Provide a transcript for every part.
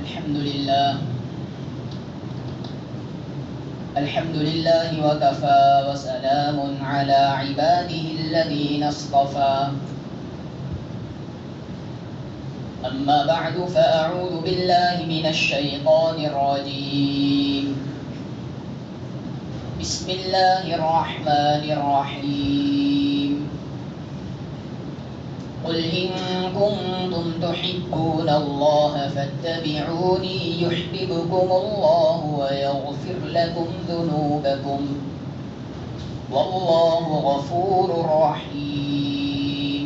الحمد لله وكفى وسلام على عباده الذين اصطفى. أما بعد فأعوذ بالله من الشيطان الرجيم. بسم الله الرحمن الرحيم. قل إن كنتم تحبون الله فاتبعوني يحببكم الله ويغفر لكم ذنوبكم والله غفور رحيم.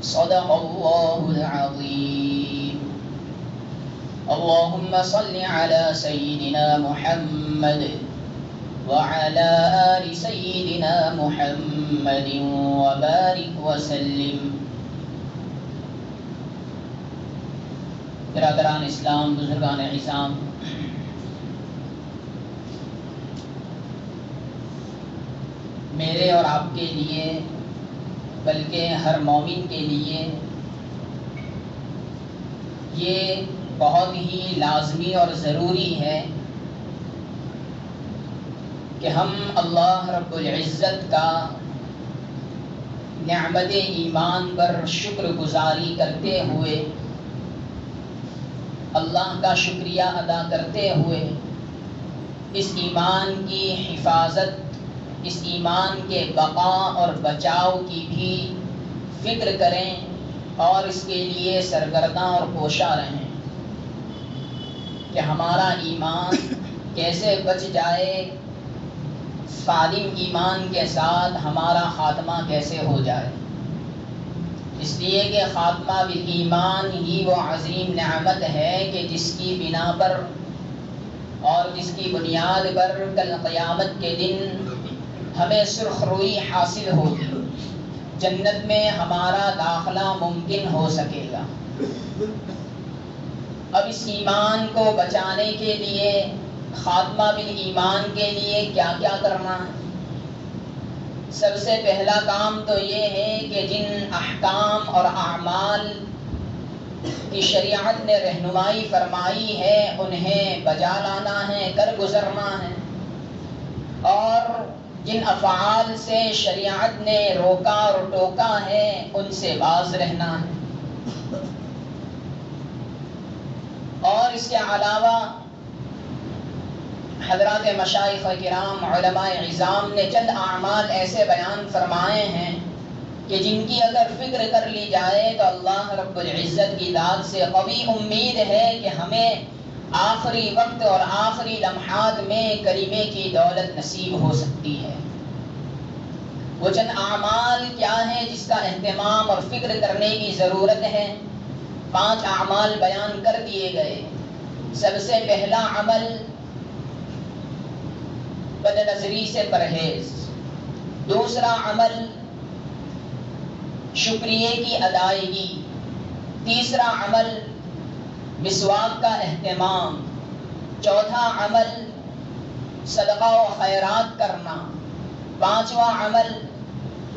صدق الله العظيم. اللهم صل على سيدنا محمد وعلى آل سيدنا محمد وبارك وسلم. برادران اسلام، بزرگان عظام، میرے اور آپ کے لیے بلکہ ہر مومن کے لیے یہ بہت ہی لازمی اور ضروری ہے کہ ہم اللہ رب العزت کا نعمت ایمان پر شکر گزاری کرتے ہوئے، اللہ کا شکریہ ادا کرتے ہوئے اس ایمان کی حفاظت، اس ایمان کے بقا اور بچاؤ کی بھی فکر کریں اور اس کے لیے سرگرداں اور کوشاں رہیں کہ ہمارا ایمان کیسے بچ جائے، سالم ایمان کے ساتھ ہمارا خاتمہ کیسے ہو جائے. اس لیے کہ خاتمہ بالایمان ہی وہ عظیم نعمت ہے کہ جس کی بنا پر اور جس کی بنیاد پر کل قیامت کے دن ہمیں سرخ روئی حاصل ہوگی، جنت میں ہمارا داخلہ ممکن ہو سکے گا. اب اس ایمان کو بچانے کے لیے، خاتمہ بالایمان کے لیے کیا کیا کرنا ہے؟ سب سے پہلا کام تو یہ ہے کہ جن احکام اور اعمال کی شریعت نے رہنمائی فرمائی ہے انہیں بجا لانا ہے، کر گزرنا ہے، اور جن افعال سے شریعت نے روکا اور ٹوکا ہے ان سے باز رہنا ہے. اور اس کے علاوہ حضرات مشائخ کرام، علماء عظام نے چند اعمال ایسے بیان فرمائے ہیں کہ جن کی اگر فکر کر لی جائے تو اللہ رب العزت کی ذات سے قوی امید ہے کہ ہمیں آخری وقت اور آخری لمحات میں کلمے کی دولت نصیب ہو سکتی ہے. وہ چند اعمال کیا ہیں جس کا اہتمام اور فکر کرنے کی ضرورت ہے؟ 5 اعمال بیان کر دیے گئے. سب سے پہلا عمل بد نظری سے پرہیز، دوسرا عمل شکریہ کی ادائیگی، تیسرا عمل مسواک کا اہتمام، چوتھا عمل صدقہ و خیرات کرنا، پانچواں عمل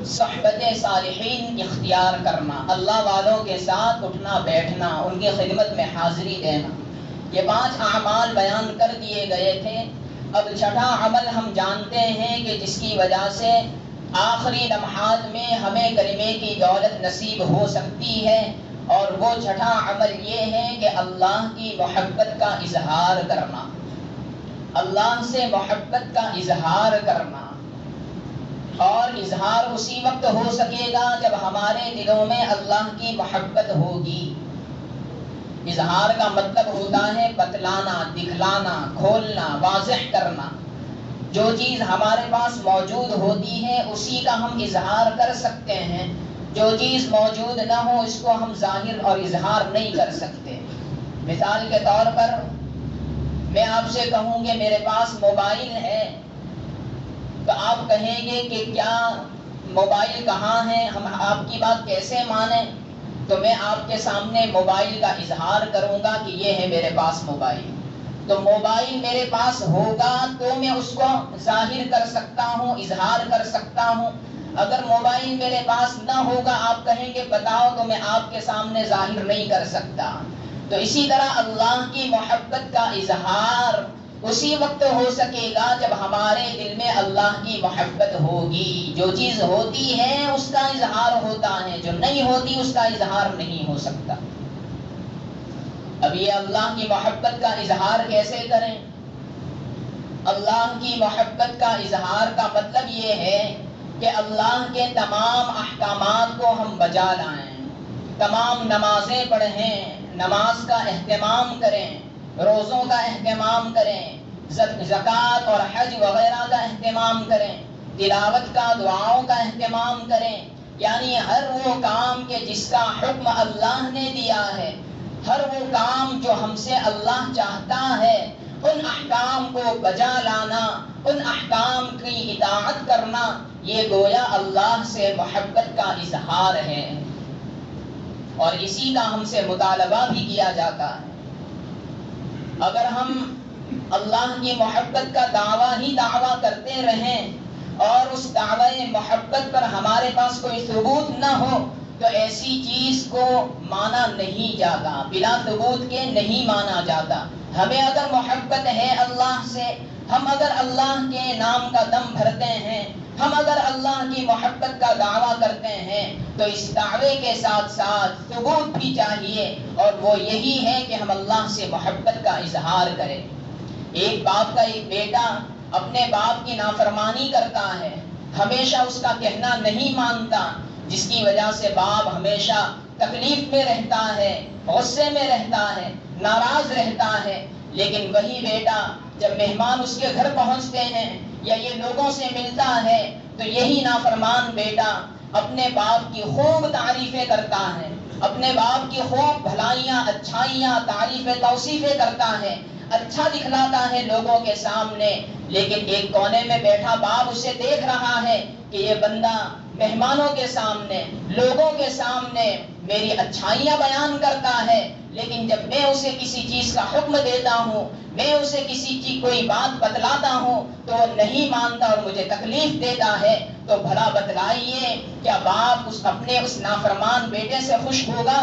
صحبت صالحین اختیار کرنا، اللہ والوں کے ساتھ اٹھنا بیٹھنا، ان کی خدمت میں حاضری دینا. یہ 5 اعمال بیان کر دیے گئے تھے. اب چھٹا عمل ہم جانتے ہیں کہ جس کی وجہ سے آخری لمحات میں ہمیں کلمے کی دولت نصیب ہو سکتی ہے، اور وہ چھٹا عمل یہ ہے کہ اللہ کی محبت کا اظہار کرنا، اللہ سے محبت کا اظہار کرنا. اور اظہار اسی وقت ہو سکے گا جب ہمارے دلوں میں اللہ کی محبت ہوگی. اظہار کا مطلب ہوتا ہے بتلانا، دکھلانا، کھولنا، واضح کرنا. جو چیز ہمارے پاس موجود ہوتی ہے اسی کا ہم اظہار کر سکتے ہیں. جو چیز موجود نہ ہو اس کو ہم ظاہر اور اظہار نہیں کر سکتے. مثال کے طور پر میں آپ سے کہوں کہ میرے پاس موبائل ہے، تو آپ کہیں گے کہ کیا موبائل کہاں ہے، ہم آپ کی بات کیسے مانیں؟ تو میں آپ کے سامنے موبائل کا اظہار کروں گا کہ یہ ہے میرے پاس موبائل. تو موبائل میرے پاس ہوگا تو میں اس کو ظاہر کر سکتا ہوں، اظہار کر سکتا ہوں. اگر موبائل میرے پاس نہ ہوگا، آپ کہیں گے بتاؤ، تو میں آپ کے سامنے ظاہر نہیں کر سکتا. تو اسی طرح اللہ کی محبت کا اظہار اسی وقت ہو سکے گا جب ہمارے دل میں اللہ کی محبت ہوگی. جو چیز ہوتی ہے اس کا اظہار ہوتا ہے، جو نہیں ہوتی اس کا اظہار نہیں ہو سکتا. اب یہ اللہ کی محبت کا اظہار کیسے کریں؟ اللہ کی محبت کا اظہار کا مطلب یہ ہے کہ اللہ کے تمام احکامات کو ہم بجا لائیں، تمام نمازیں پڑھیں، نماز کا اہتمام کریں، روزوں کا اہتمام کریں، زکوٰۃ اور حج وغیرہ کا اہتمام کریں، تلاوت کا، دعاؤں کا اہتمام کریں. یعنی ہر وہ کام کہ جس کا حکم اللہ نے دیا ہے، ہر وہ کام جو ہم سے اللہ چاہتا ہے، ان احکام کو بجا لانا، ان احکام کی اطاعت کرنا، یہ گویا اللہ سے محبت کا اظہار ہے. اور اسی کا ہم سے مطالبہ بھی کیا جاتا ہے. اگر ہم اللہ کی محبت کا دعویٰ کرتے رہیں اور اس دعوی محبت پر ہمارے پاس کوئی ثبوت نہ ہو تو ایسی چیز کو مانا نہیں جاتا، بلا ثبوت کے نہیں مانا جاتا. ہمیں اگر محبت ہے اللہ سے، ہم اگر اللہ کے نام کا دم بھرتے ہیں، ہم اگر اللہ کی محبت کا دعویٰ کرتے ہیں تو اس دعوے کے ساتھ ساتھ ثبوت بھی چاہیے، اور وہ یہی ہے کہ ہم اللہ سے محبت کا اظہار کریں. ایک باپ کا ایک بیٹا اپنے باپ کی نافرمانی کرتا ہے، ہمیشہ اس کا کہنا نہیں مانتا، جس کی وجہ سے باپ ہمیشہ تکلیف میں رہتا ہے، غصے میں رہتا ہے، ناراض رہتا ہے. لیکن وہی بیٹا جب مہمان اس کے گھر پہنچتے ہیں یا یہ لوگوں سے ملتا ہے تو یہی نافرمان بیٹا اپنے باپ کی خوب تعریفیں کرتا ہے، اپنے باپ کی خوب بھلائیاں، اچھائیاں، تعریفیں، توصیفیں کرتا ہے، اچھا دکھلاتا ہے لوگوں کے سامنے. لیکن ایک کونے میں بیٹھا باپ اسے دیکھ رہا ہے کہ یہ بندہ مہمانوں کے سامنے، لوگوں کے سامنے میری اچھائیاں بیان کرتا ہے، لیکن جب میں اسے کسی چیز کا حکم دیتا ہوں، میں اسے کسی چیز کوئی بات بتلاتا ہوں تو وہ نہیں مانتا اور مجھے تکلیف دیتا ہے. تو بھلا بتلائیے کیا باپ اپنے اس نافرمان بیٹے سے خوش ہوگا؟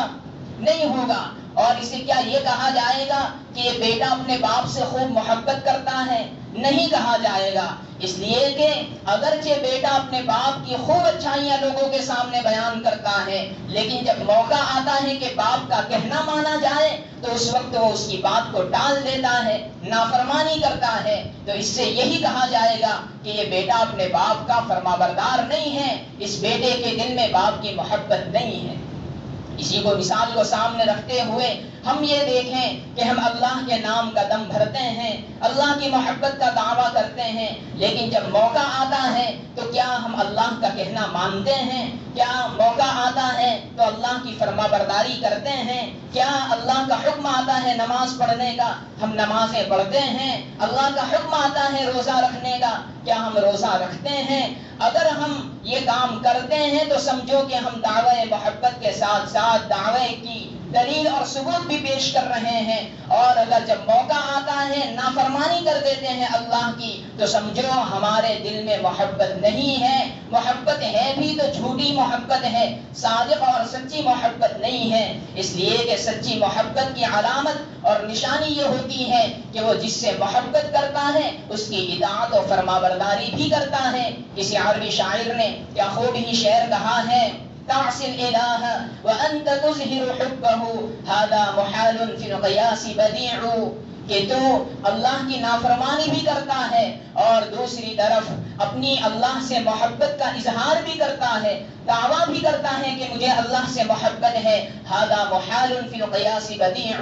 نہیں ہوگا. اور اسے کیا یہ کہا جائے گا کہ یہ بیٹا اپنے باپ سے خوب محبت کرتا ہے؟ نہیں کہا جائے گا. اس لیے کہ اگرچہ بیٹا اپنے باپ کی خوب اچھائیاں لوگوں کے سامنے بیان کرتا ہے، لیکن جب موقع آتا ہے کہ باپ کا کہنا مانا جائے تو اس وقت وہ اس کی بات کو ٹال دیتا ہے، نافرمانی کرتا ہے. تو اس سے یہی کہا جائے گا کہ یہ بیٹا اپنے باپ کا فرمانبردار نہیں ہے، اس بیٹے کے دل میں باپ کی محبت نہیں ہے. اسی کو مثال کو سامنے رکھتے ہوئے ہم یہ دیکھیں کہ ہم اللہ کے نام کا دم بھرتے ہیں، اللہ کی محبت کا دعویٰ کرتے ہیں، لیکن جب موقع آتا ہے تو کیا ہم اللہ کا کہنا مانتے ہیں؟ کیا موقع آتا ہے تو اللہ کی فرما برداری کرتے ہیں؟ کیا اللہ کا حکم آتا ہے نماز پڑھنے کا، ہم نمازیں پڑھتے ہیں؟ اللہ کا حکم آتا ہے روزہ رکھنے کا، کیا ہم روزہ رکھتے ہیں؟ اگر ہم یہ کام کرتے ہیں تو سمجھو کہ ہم دعوی محبت کے ساتھ ساتھ دعوے کی دلیل اور ثبوت بھی پیش کر رہے ہیں. اور اگر جب موقع آتا ہے نافرمانی کر دیتے ہیں اللہ کی تو سمجھو ہمارے دل میں محبت نہیں ہے. محبت ہے بھی تو جھوٹی محبت ہے، صادق اور سچی محبت نہیں ہے. اس لیے کہ سچی محبت کی علامت اور نشانی یہ ہوتی ہے کہ وہ جس سے محبت کرتا ہے اس کی اطاعت و فرمانبرداری بھی کرتا ہے. کسی عربی شاعر نے کیا خوب ہی شعر کہا ہے: تعصي الإله وأنت تظهر حبه هذا محال في القياس بديع. کہ تو اللہ کی نافرمانی بھی کرتا ہے اور دوسری طرف اپنی اللہ سے محبت کا اظہار بھی کرتا ہے، دعویٰ بھی کرتا ہے کہ مجھے اللہ سے محبت ہے. هذا محال في القياس بديع.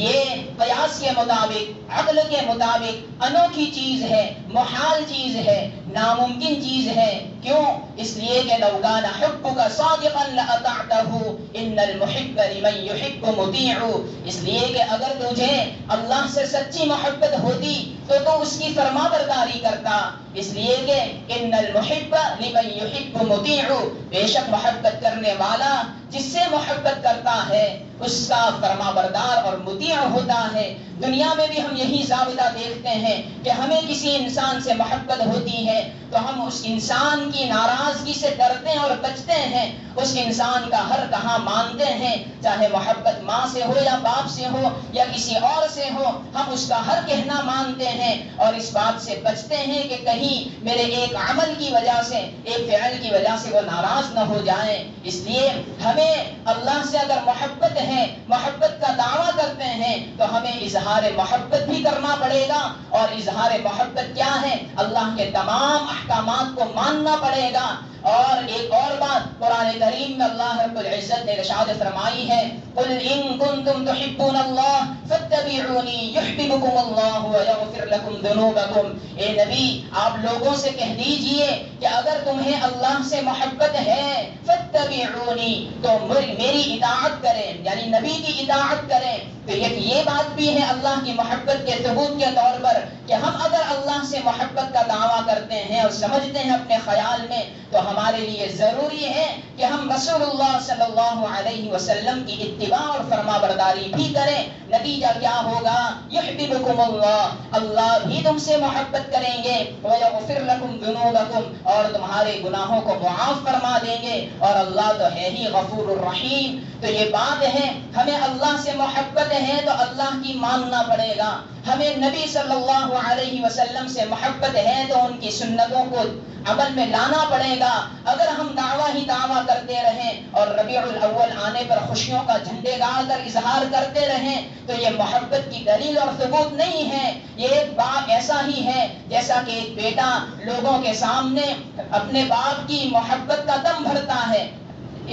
یہ قیاس کے مطابق، عقل کے مطابق انوکھی چیز ہے، محال چیز ہے، ناممکن چیز ہے. کیوں؟ اس لیے کہ لو كان حبك صادقا لأطعته ان المحب لمن يحب مطيع. اس لیے کہ اگر تجھے اللہ سے سچی محبت ہوتی تو اس کی فرما برداری کرتا. اس لیے کہ ان المحب لمن يحب مطيع. بے شک محبت کرنے والا جس سے محبت کرتا ہے اس کا فرما بردار اور مطیع ہوتا ہے۔ دنیا میں بھی ہم یہی ضابطہ دیکھتے ہیں کہ ہمیں کسی انسان سے محبت ہوتی ہے تو ہم اس انسان کی ناراضگی سے ڈرتے ہیں اور بچتے ہیں، اس انسان کا ہر کہا مانتے ہیں، چاہے محبت ماں سے ہو یا باپ سے ہو یا کسی اور سے ہو، ہم اس کا ہر کہنا مانتے ہیں اور اس بات سے بچتے ہیں کہ کہیں میرے ایک عمل کی وجہ سے، ایک فعل کی وجہ سے وہ ناراض نہ ہو جائیں۔ اس لیے ہمیں اللہ سے اگر محبت ہے، محبت کا دعویٰ کرتے ہیں تو ہمیں اظہار محبت بھی کرنا پڑے گا، اور اظہار محبت کیا ہے؟ اللہ کے تمام احکامات کو ماننا پڑے گا۔ اور ایک اور بات قرآن کریم میں اللہ رب العزت نے ارشاد فرمائی ہے، قل ان کنتم تحبون اللہ فاتبعونی یحببکم اللہ ویغفر لکم ذنوبکم۔ اے نبی آپ لوگوں سے کہہ دیجئے کہ اگر تمہیں اللہ سے محبت ہے فاتبعونی تو میری اطاعت کریں، یعنی نبی کی اطاعت کریں۔ تو یہ بات بھی ہے اللہ کی محبت کے ثبوت کے طور پر کہ ہم اگر اللہ سے محبت کا دعویٰ کرتے ہیں اور سمجھتے ہیں اپنے خیال میں تو ہمارے لیے ضروری ہے کہ ہم رسول اللہ صلی اللہ علیہ وسلم کی اتباع اور فرما برداری بھی کریں۔ نتیجہ کیا ہوگا؟ یحببکم اللہ، اللہ بھی تم سے محبت کریں گے، ویغفر لکم ذنوبکم، اور تمہارے گناہوں کو معاف فرما دیں گے، اور اللہ تو ہے ہی غفور الرحیم۔ تو یہ بات ہے، ہمیں اللہ سے محبت ہے تو اللہ کی ماننا پڑے گا، ہمیں نبی صلی اللہ علیہ وسلم سے محبت ہے تو ان کی سنتوں کو عمل میں لانا پڑے گا۔ اگر ہم دعویٰ ہی دعویٰ کرتے رہیں اور ربیع الاول آنے پر خوشیوں کا جھنڈے گاڑ کر اظہار کرتے رہیں تو یہ محبت کی دلیل اور ثبوت نہیں ہے۔ یہ ایک باپ ایسا ہی ہے جیسا کہ ایک بیٹا لوگوں کے سامنے اپنے باپ کی محبت کا دم بھرتا ہے،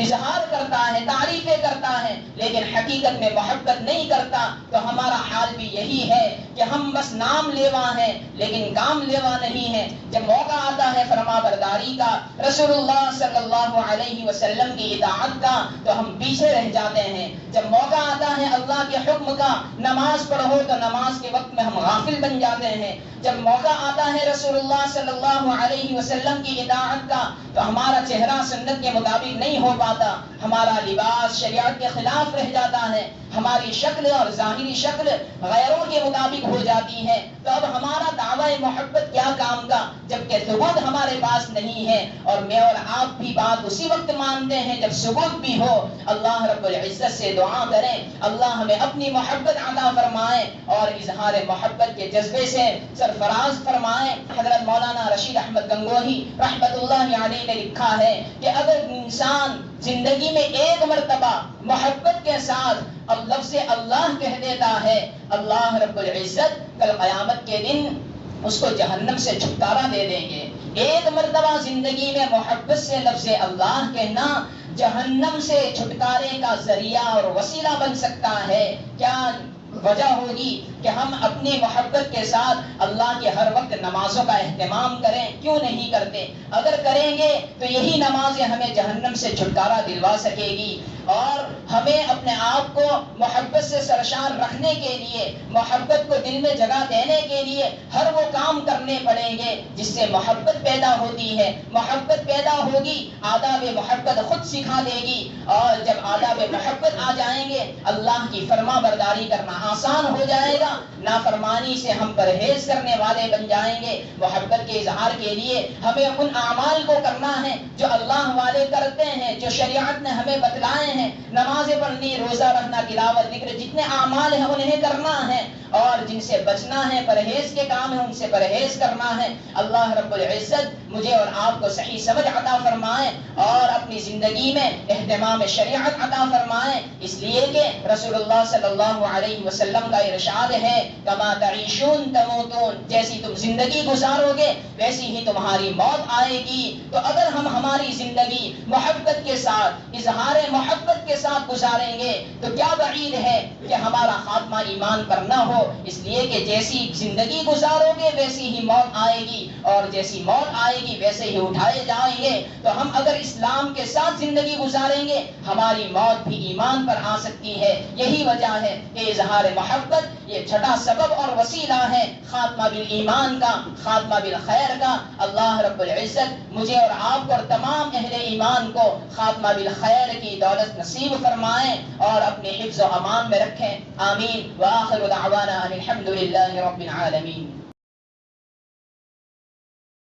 اظہار کرتا ہے، تعریفیں کرتا ہے، لیکن حقیقت میں محبت نہیں کرتا۔ تو ہمارا حال بھی یہی ہے کہ ہم بس نام لیوا ہیں لیکن کام لیوا نہیں ہے۔ جب موقع آتا ہے فرما برداری کا، رسول اللہ صلی اللہ علیہ وسلم کی اطاعت کا، تو ہم پیچھے رہ جاتے ہیں۔ جب موقع آتا ہے اللہ کے حکم کا، نماز پڑھو، تو نماز کے وقت میں ہم غافل بن جاتے ہیں۔ جب موقع آتا ہے رسول اللہ صلی اللہ علیہ وسلم کی اطاعت کا تو ہمارا چہرہ سنت کے مطابق نہیں ہو پاتا، ہمارا لباس شریعت کے خلاف رہ جاتا ہے، ہماری شکل اور ظاہری شکل غیروں کے مطابق ہو جاتی ہے۔ تو اب ہمارا دعوی محبت کیا کام کا جبکہ ثبوت ہمارے پاس نہیں ہے؟ اور میں اور آپ بھی بات اسی وقت مانتے ہیں جب ثبوت بھی ہو۔ اللہ رب العزت سے دعا کریں اللہ ہمیں اپنی محبت عطا فرمائے اور اظہار محبت کے جذبے سے سرفراز فرمائے۔ حضرت مولانا رشید احمد گنگوہی رحمت اللہ علیہ نے لکھا ہے کہ اگر انسان زندگی میں ایک مرتبہ محبت کے ساتھ اب لفظ اللہ کہہ دیتا ہے، اللہ رب العزت کل قیامت کے دن اس کو جہنم سے چھٹکارا دے دیں گے۔ ایک مرتبہ زندگی میں محبت سے لفظ اللہ کہنا جہنم سے چھٹکارے کا ذریعہ اور وسیلہ بن سکتا ہے۔ کیا وجہ ہوگی کہ ہم اپنی محبت کے ساتھ اللہ کے ہر وقت نمازوں کا اہتمام کریں؟ کیوں نہیں کرتے؟ اگر کریں گے تو یہی نمازیں ہمیں جہنم سے چھٹکارا دلوا سکے گی، اور ہمیں اپنے آپ کو محبت سے سرشار رکھنے کے لیے، محبت کو دل میں جگہ دینے کے لیے ہر وہ کام کرنے پڑیں گے جس سے محبت پیدا ہوتی ہے۔ محبت پیدا ہوگی، آداب محبت خود سکھا دے گی، اور جب آداب محبت آ جائیں گے اللہ کی فرما برداری کرنا آسان ہو جائے گا، نافرمانی سے ہم پرہیز کرنے والے بن جائیں گے۔ محبت کے اظہار کے لیے ہمیں ان اعمال کو کرنا ہے جو اللہ والے کرتے ہیں، جو شریعت نے ہمیں بتلائے ہیں، نمازیں پڑھنی، روزہ رکھنا، تلاوت، ذکر، جتنے اعمال ہیں انہیں کرنا ہے، اور جن سے بچنا ہے، پرہیز کے کام ہیں، ان سے پرہیز کرنا ہے۔ اللہ رب العزت مجھے اور آپ کو صحیح سمجھ عطا فرمائے اور اپنی زندگی میں اہتمام شریعت عطا فرمائے، اس لیے کہ رسول اللہ صلی اللہ علیہ وسلم کا ارشاد ہے کما تعیشون تموتون، جیسی تم زندگی گزارو گے ویسی ہی تمہاری موت آئے گی۔ تو اگر ہم ہماری زندگی محبت کے ساتھ، اظہار محبت کے ساتھ گزاریں گے تو کیا بعید ہے کہ ہمارا خاتمہ ایمان پر نہ ہو، اس لیے کہ جیسی زندگی گزارو گے ویسی ہی موت آئے گی، اور جیسی موت آئے گی ویسے ہی اٹھائے جائیں گے۔ تو ہم اگر اسلام کے ساتھ زندگی گزاریں گے ہماری موت بھی ایمان پر آ سکتی ہے۔ یہی وجہ ہے کہ اظہار محبت یہ چھٹا سبب اور وسیلہ ہے خاتمہ بالایمان کا، خاتمہ بالخیر کا۔ اللہ رب العزت مجھے اور آپ کو اور تمام اہل ایمان کو خاتمہ بالخیر کی دولت نصیب فرمائیں اور اپنے حفظ و امان میں رکھیں، آمین۔ وآخر دعوانا ان الحمد للہ رب العالمین۔